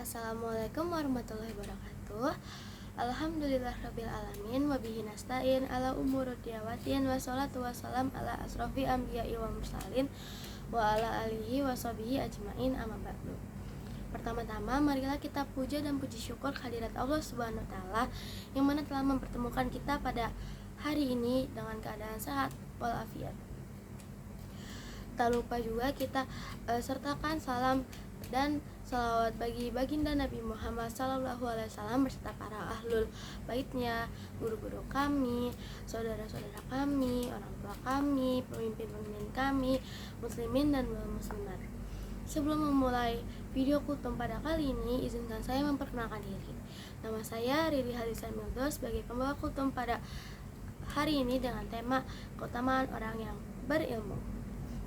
Assalamualaikum warahmatullahi wabarakatuh. Alhamdulillahirabbil alamin wa bihi nasta'in ala umurud diyawatin wassalatu wassalam ala asrofi anbiya'i wa mursalin wa ala alihi wa sahbihi ajmain amma ba'du. Pertama-tama marilah kita puja dan puji syukur kehadirat Allah Subhanahu wa taala yang mana telah mempertemukan kita pada hari ini dengan keadaan sehat walafiat. Tak lupa juga kita sertakan salam dan salawat bagi baginda Nabi Muhammad SAW beserta para ahlul baitnya, guru-guru kami, saudara-saudara kami, orang tua kami, pemimpin-pemimpin kami, muslimin dan muslimat. Sebelum memulai video kultum pada kali ini, izinkan saya memperkenalkan diri. Nama saya Riri Halisa Mildo sebagai pembawa kultum pada hari ini dengan tema keutamaan orang yang berilmu.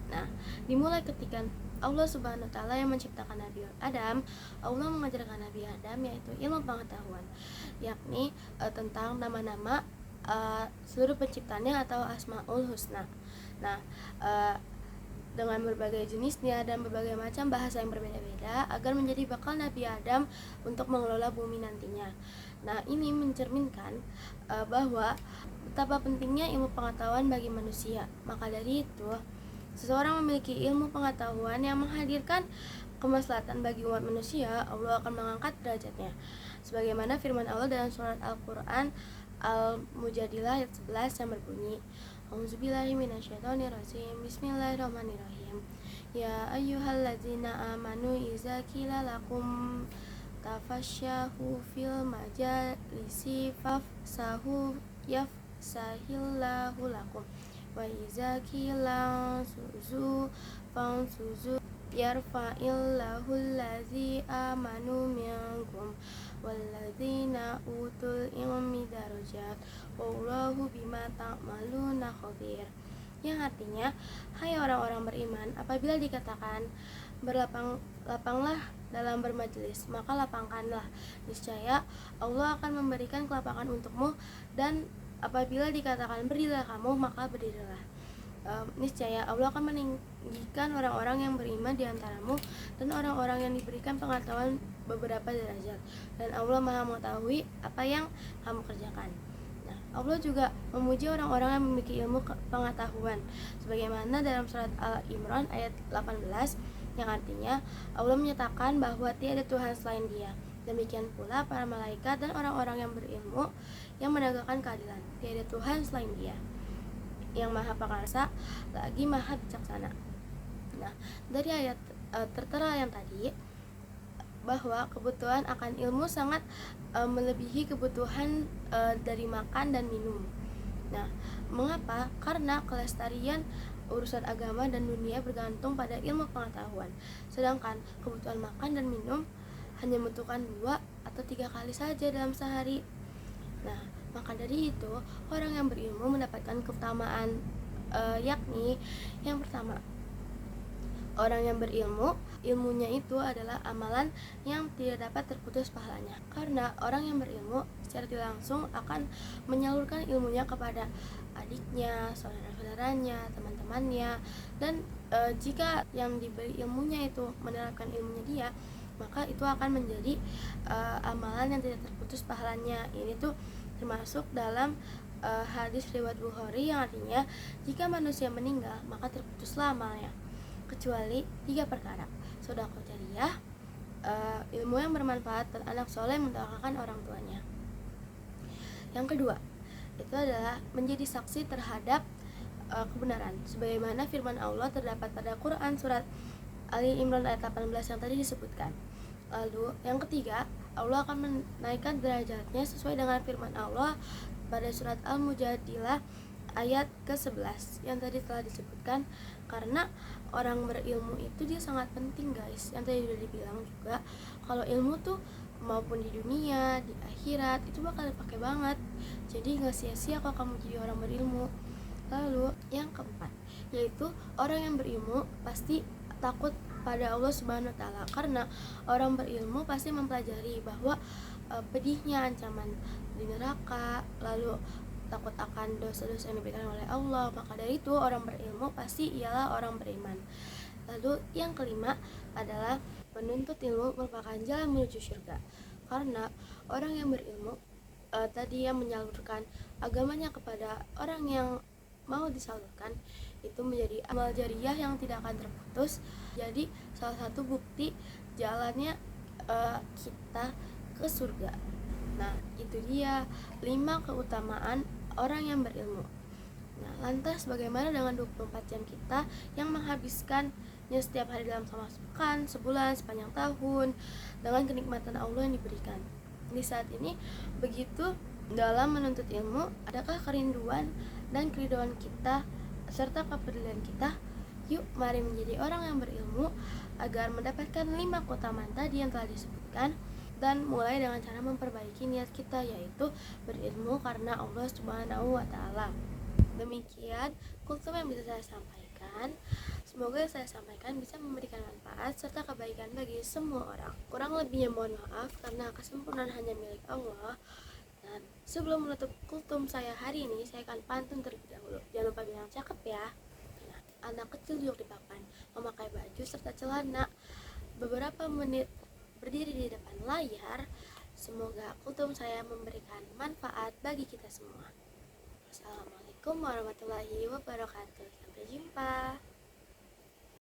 Nah, dimulai ketika Allah Subhanahu wa taala yang menciptakan Nabi Adam. Allah mengajarkan Nabi Adam yaitu ilmu pengetahuan, yakni tentang nama-nama seluruh penciptanya atau Asmaul Husna. Nah, dengan berbagai jenisnya dan berbagai macam bahasa yang berbeda-beda agar menjadi bekal Nabi Adam untuk mengelola bumi nantinya. Nah, ini mencerminkan bahwa betapa pentingnya ilmu pengetahuan bagi manusia. Maka dari itu, seseorang memiliki ilmu pengetahuan yang menghadirkan kemaslahatan bagi umat manusia, Allah akan mengangkat derajatnya. Sebagaimana firman Allah dalam surat Al-Quran Al-Mujadilah ayat 11 yang berbunyi, A'udzubillahi minasyaitonirrajim, Bismillahirrahmanirrahim. Ya ayyuhalladzina amanu iza qila lakum tafasyahu fil majalisi fafsahu yafsahillahu lakum wa iza qila suzu fansuzu yarfa'illahu allazi amanu minkum walladzina utul ilmi darajat wallahu bima ta'maluna khabir. Yang artinya, hai orang-orang beriman, apabila dikatakan berlapang-lapanglah dalam bermajelis, maka lapangkanlah, niscaya Allah akan memberikan kelapangan untukmu, dan apabila dikatakan berdirilah kamu, maka berdirilah. Niscaya Allah akan meninggikan orang-orang yang beriman di antaramu dan orang-orang yang diberikan pengetahuan beberapa derajat, dan Allah Maha mengetahui apa yang kamu kerjakan. Nah, Allah juga memuji orang-orang yang memiliki ilmu pengetahuan sebagaimana dalam surat Al-Imran ayat 18 yang artinya Allah menyatakan bahwa tiada Tuhan selain Dia. Demikian pula para malaikat dan orang-orang yang berilmu yang menegakkan keadilan. Tiada Tuhan selain Dia, yang Maha Perkasa lagi Maha Bijaksana. Nah, dari ayat tertera yang tadi bahwa kebutuhan akan ilmu sangat melebihi kebutuhan dari makan dan minum. Nah, mengapa? Karena kelestarian urusan agama dan dunia bergantung pada ilmu pengetahuan. Sedangkan kebutuhan makan dan minum hanya membutuhkan 2 atau 3 kali saja dalam sehari. Nah, maka dari itu orang yang berilmu mendapatkan keutamaan, yakni yang pertama, orang yang berilmu, ilmunya itu adalah amalan yang tidak dapat terputus pahalanya. Karena orang yang berilmu secara tidak langsung akan menyalurkan ilmunya kepada adiknya, saudara-saudaranya, teman-temannya, dan jika yang diberi ilmunya itu menerapkan ilmunya dia, maka itu akan menjadi amalan yang tidak terputus pahalanya. Ini tuh termasuk dalam hadis riwayat Bukhari yang artinya jika manusia meninggal maka terputuslah amalnya kecuali 3 perkara: sedekah jariyah, ilmu yang bermanfaat, dan anak soleh mendoakan orang tuanya. Yang kedua itu adalah menjadi saksi terhadap kebenaran sebagaimana firman Allah terdapat pada Quran surat Ali Imran ayat 18 yang tadi disebutkan. Lalu yang ketiga, Allah akan menaikkan derajatnya sesuai dengan firman Allah pada surat Al-Mujadilah ayat ke-11 yang tadi telah disebutkan. Karena orang berilmu itu dia sangat penting, guys. Yang tadi sudah dibilang juga, kalau ilmu tuh maupun di dunia, di akhirat itu bakal dipakai banget. Jadi gak sia-sia kalau kamu jadi orang berilmu. Lalu yang keempat, yaitu orang yang berilmu pasti takut pada Allah Subhanahu wa taala, karena orang berilmu pasti mempelajari bahwa pedihnya ancaman di neraka, lalu takut akan dosa-dosa yang diberikan oleh Allah. Maka dari itu orang berilmu pasti ialah orang beriman. Lalu yang kelima adalah menuntut ilmu merupakan jalan menuju surga. Karena orang yang berilmu tadi yang menyalurkan agamanya kepada orang yang mau disalurkan, itu menjadi amal jariah yang tidak akan terputus. Jadi salah satu bukti jalannya kita ke surga. Nah, itu dia 5 keutamaan orang yang berilmu. Nah, lantas bagaimana dengan 24 jam kita yang menghabiskannya setiap hari dalam selama sepekan, sebulan, sepanjang tahun dengan kenikmatan Allah yang diberikan? Di saat ini begitu dalam menuntut ilmu, adakah kerinduan dan keridhaan kita serta kepedulian kita? Yuk, mari menjadi orang yang berilmu agar mendapatkan 5 keutamaan tadi yang telah disebutkan, dan mulai dengan cara memperbaiki niat kita, yaitu berilmu karena Allah Subhanahu wa Ta'ala. Demikian kultum yang bisa saya sampaikan. Semoga yang saya sampaikan bisa memberikan manfaat serta kebaikan bagi semua orang. Kurang lebihnya mohon maaf, karena kesempurnaan hanya milik Allah. Dan sebelum menutup kultum saya hari ini, saya akan pantun terlebih dahulu. Jangan lupa bilang cakep ya. Nah, anak kecil duduk di papan, memakai baju serta celana, beberapa menit berdiri di depan layar. Semoga kultum saya memberikan manfaat bagi kita semua. Assalamualaikum warahmatullahi wabarakatuh. Sampai jumpa.